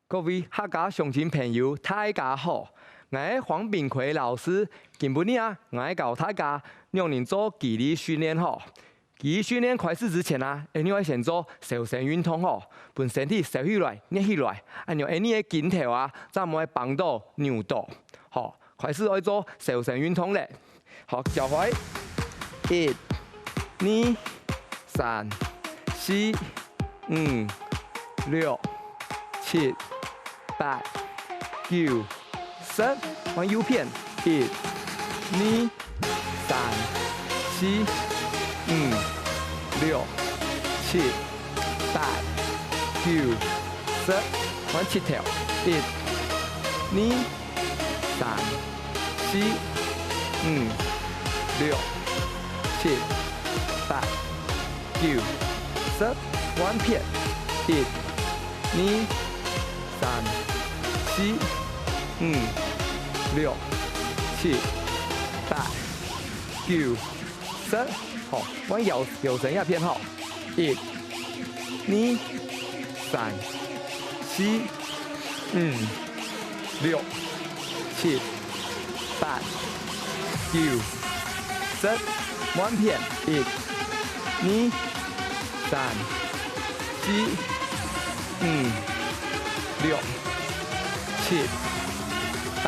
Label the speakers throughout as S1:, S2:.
S1: 各位客家乡亲朋友，大家好！我係黃炳奎老師，今晡日啊，我係教大家讓您做肌力訓練吼。肌力訓練開始之前啊，你要先做瘦身運動吼，把身體瘦起來、捏起來，按照你嘅鏡頭啊，才唔會綁到扭到。好，開始要做瘦身運動咧。好，腳踝，1、2、3、4、5、6、7、8、9、10，往右邊，1、2、3、4、5、6、7、8、9、10，往7條，1、2、3、4、5、6、7、8、9、10，往片，1、2、3、4、5、6、7、8、9、10，好，往右身一片好，1、2、3、4、5、6、7、8、9、10，往片，1、2、3、4、5、6、7、8、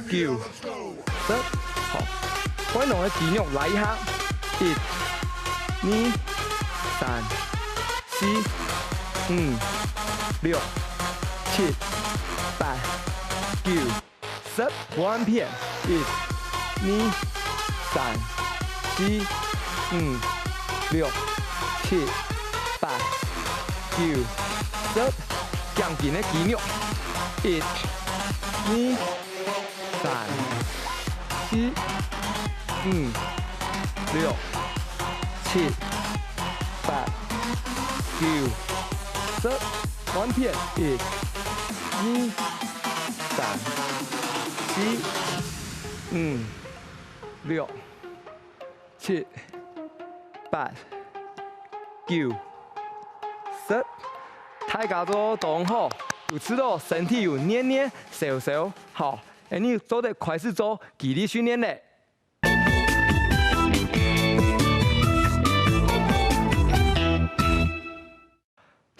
S1: 9、10，好，我弄個肌肉來一下，1、2、3、4、5、6、7、8、9、10，往片，1、2、3、4、5、6、7、8、9、10，強勁嘅肌肉，1、2、3、4、5、6、7、8、9、10，往片，1、2、3、4、5、6、7、8、9、10，大家做動好，有知道身體有捏捏瘦瘦，好，你做得開始做肌力訓練咧。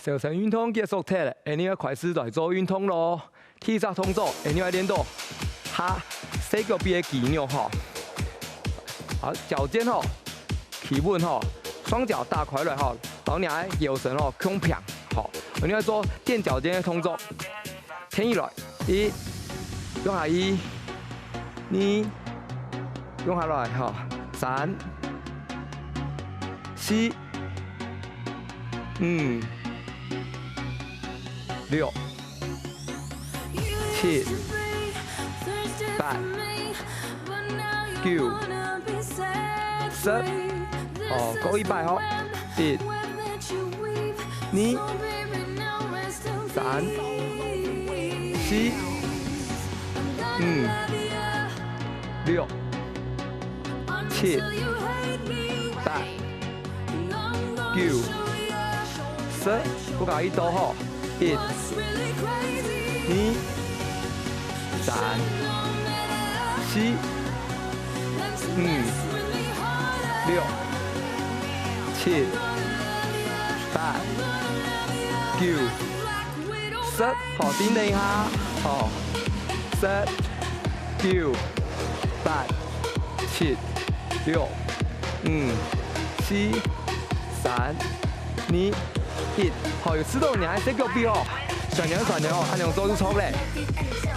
S1: 瘦身運動結束咗咧，你要開始來做運動咯。第一個動作，你要練到下四腳臂嘅肌肉吼，好，腳尖吼企穩吼，雙腳打開來吼，然後你喺腰身吼胸平吼，你要做墊腳尖嘅動作，聽起來，1，用下1、2，用下來吼，3、4、5、6、7、8、9、10，哦，夠100吼，1、2、3、4、5、6、7、8、9、10，夠夠1度吼，1、2、3、4、5、6、7、8、9、10，好，頂定下，好，10、9、8、7、6、5、4、3、2、1，好，有知道你喺四腳臂吼，旋轉吼，按樣做就錯咧。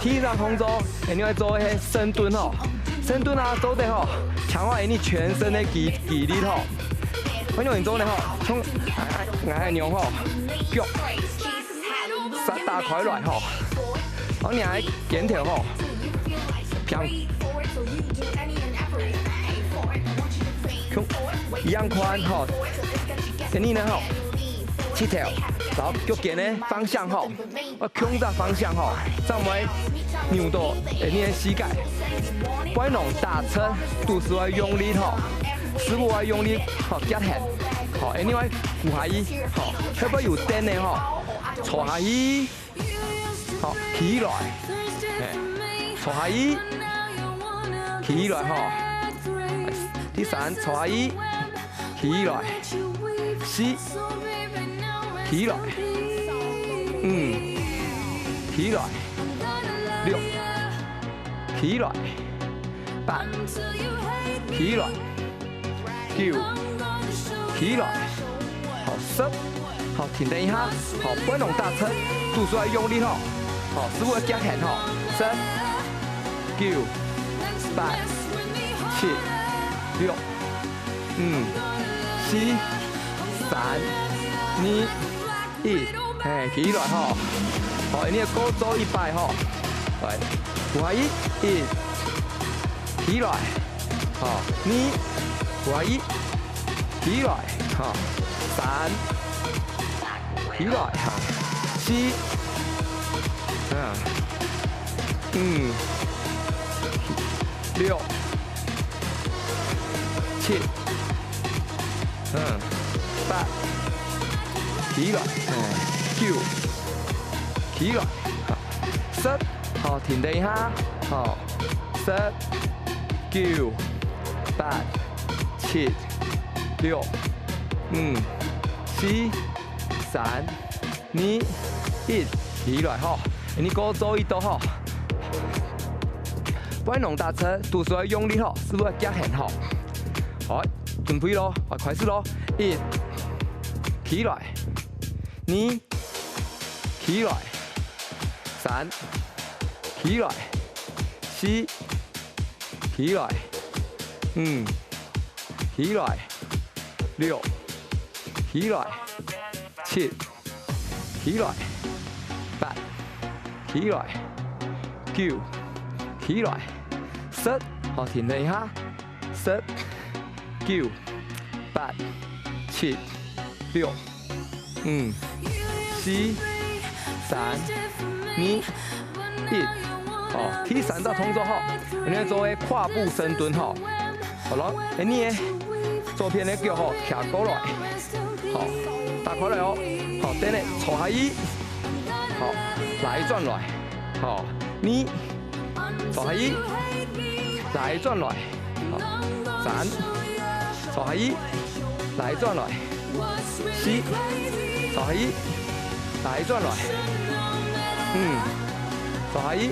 S1: 第一個動作，你要做迄深蹲吼，深蹲啊，做得吼，強化你全身的肌力吼。我用你做咧吼，從挨樣吼，腳打開來吼，我你喺肩條吼，平，一樣寬吼，跟你呢吼，7條，然後腳尖的方向吼，我控制方向吼，再唔會扭到你的膝蓋，不弄打側，肚子要用力吼，師傅要用力吼夾起，好，另外扶下去，好，特別有電的吼，坐下去。好，起來，坐下椅，起來吼。第三，坐下椅，起來，四，起來，起來，六，起來，八，起來，九，起來，好10，好停等一下，好不能大撑，肚出來用力吼，好師傅夾hand吼，10、9、8、7、6、5、4、3、2、1，起來吼，好，你嘅高做100吼，來，5、1，起來，好，2、5、1，起來，好，3，起來，哈，4，6、7，8，起來，9，起來，10，好，停等一下，好，10、9、8、7、6、5、4、3、2、1，起來吼，你高做一度吼，不然弄大車，肚出來用力吼，是不是夾hand吼？好，準備咯，快開始咯，1，起來，2，起來，3，起來，4，起來，5，起來，6，起來，7，起來，8，起來，9，起來，10，好，停等一下，10、9、8、7、6、5、4、3、2、1，好，第3道動作吼，你要做嘅跨步深蹲吼，好咯，你嘅左邊嘅腳吼抬過來，好，打開來哦，好，等下坐下椅，好，來轉來，好，你坐下椅，來轉來，好，3，坐下椅，來轉來，4，坐下椅，來轉來，5，坐下椅，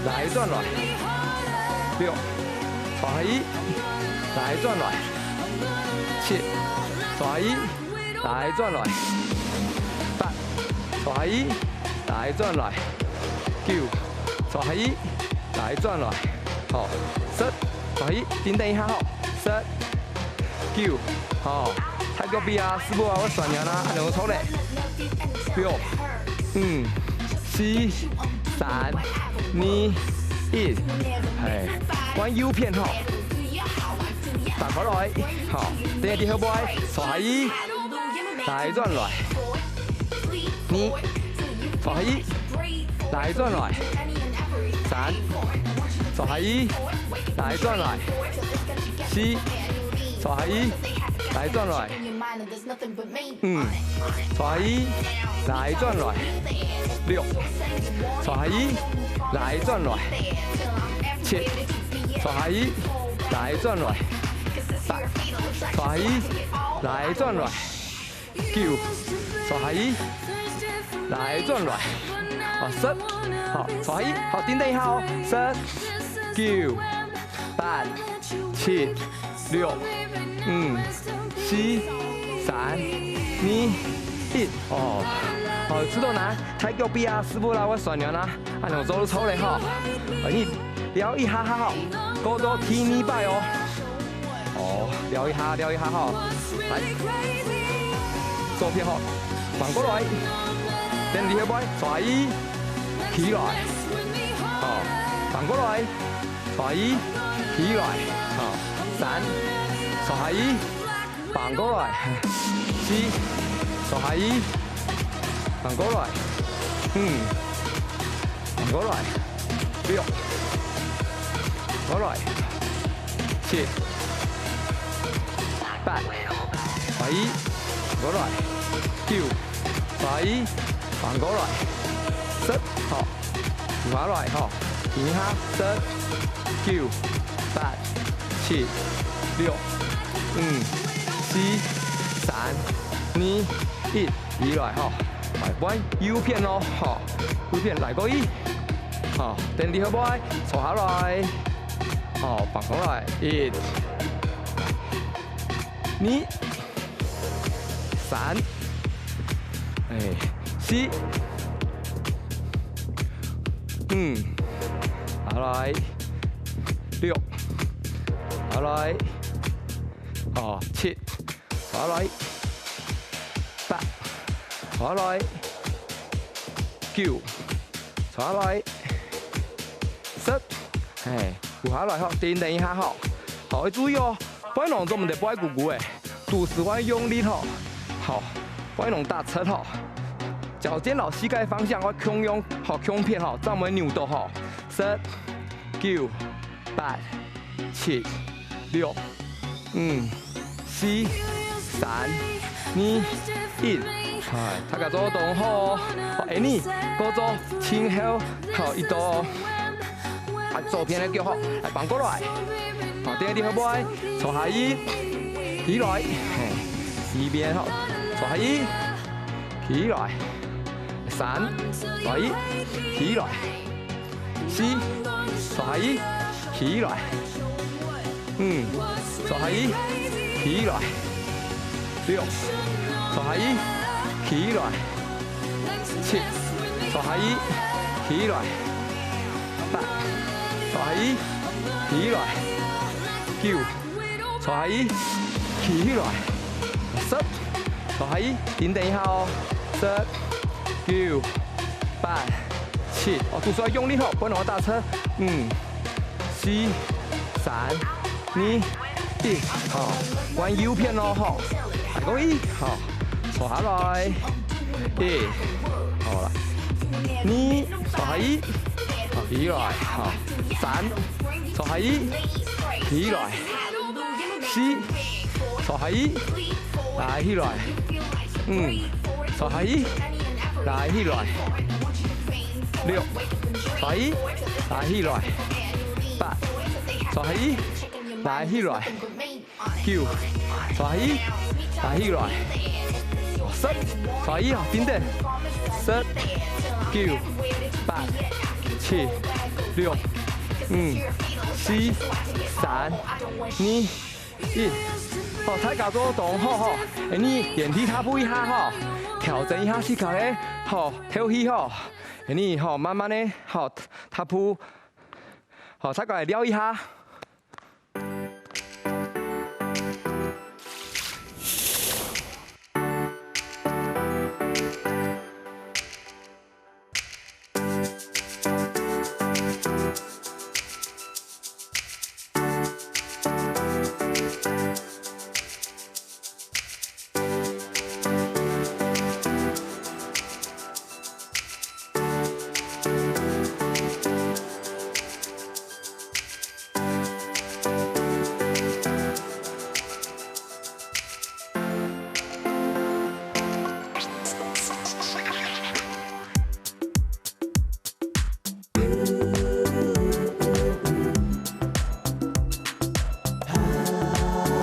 S1: 來轉來，6，坐下椅，來轉來，7，坐下椅，來轉來，8，坐下椅，來轉來，9，坐下椅，來轉來，好，10，坐下椅，停等一下吼，10、9，好，太過邊啊，師傅啊，我算完啦，兩個錯咧，6、5、4、3、2、1，玩 U 片吼，打過來，好，等下啲後背，坐下椅，來轉來，2，坐下椅，來轉來，3，坐下椅，來轉來，4，坐下椅，來轉來，5，坐下椅，來轉來，6，坐下椅，來轉來，7，坐下椅，來轉來，8，坐下椅，來轉來，9，坐下椅，來轉來，好10，好坐下椅，好停等一下哦，10、9、8、7、6、5、4、3、2、1，哦，好，知道哪？太腳邊啊，師傅啦，我算完啦，啊，兩做都錯咧吼，你撩一下哈吼，高多踢你擺哦，哦，撩一下吼，來，左邊吼，反過來，等你後背，坐下椅，起來，好，反過來，坐下椅，起來，好，3，坐下椅，反過來，4，坐下椅，反過來，5，反過來，6，過來，7、8，坐下椅，過來，9，坐下椅，反過來10，好，滑落来吼，停下10、9、8、7、6、5、4、3、2、1，移落来吼，来弯右片咯，吼，右片来个1，好，等你好不爱，坐下来，好，放上来1、2、3，4，下來6，下來7，下來8，下來9，下來10，扶下來吼，等一下吼，好，注意哦，不要弄這麼的不愛鼓鼓誒，肚子要用力吼，好，不要弄大側吼。腳尖落膝蓋方向，我胸用好胸片吼，這樣扭到吼，10、9、8、7、6、5、4、3、2、1，大家做動好，好，你嗰做前後好一度哦，左邊嘅腳好，來放過來，好，第二啲好唔好？坐下椅，起來，呢邊好，坐下椅，起來。3，坐椅，起來；4，坐椅，起來；5，坐椅，起來；6，坐椅，起來；7，坐椅，起來；8，坐椅，起來；9，坐椅，起來；10，坐椅，等一下哦，10、9、8、7，肚子要用力吼，不能大車。5、4、3、2、1，好，彎右片咯吼，來個1，好，坐下來，1，好啦，2，坐下1，好，起來，好，3，坐下1，起來，4，坐下1，來起來，5，坐下1。來起來，6，坐下1，來起來，8，坐下1，來起來，9，坐下1，來起來，10，坐下1，頂頂，10、9、8、7、6、5、4、3、2、1，好，大家做動好吼，你原地踏步一下吼。調整一下膝蓋咧，好，跳起吼，你好慢慢咧，好踏步，好，再過來撩一下。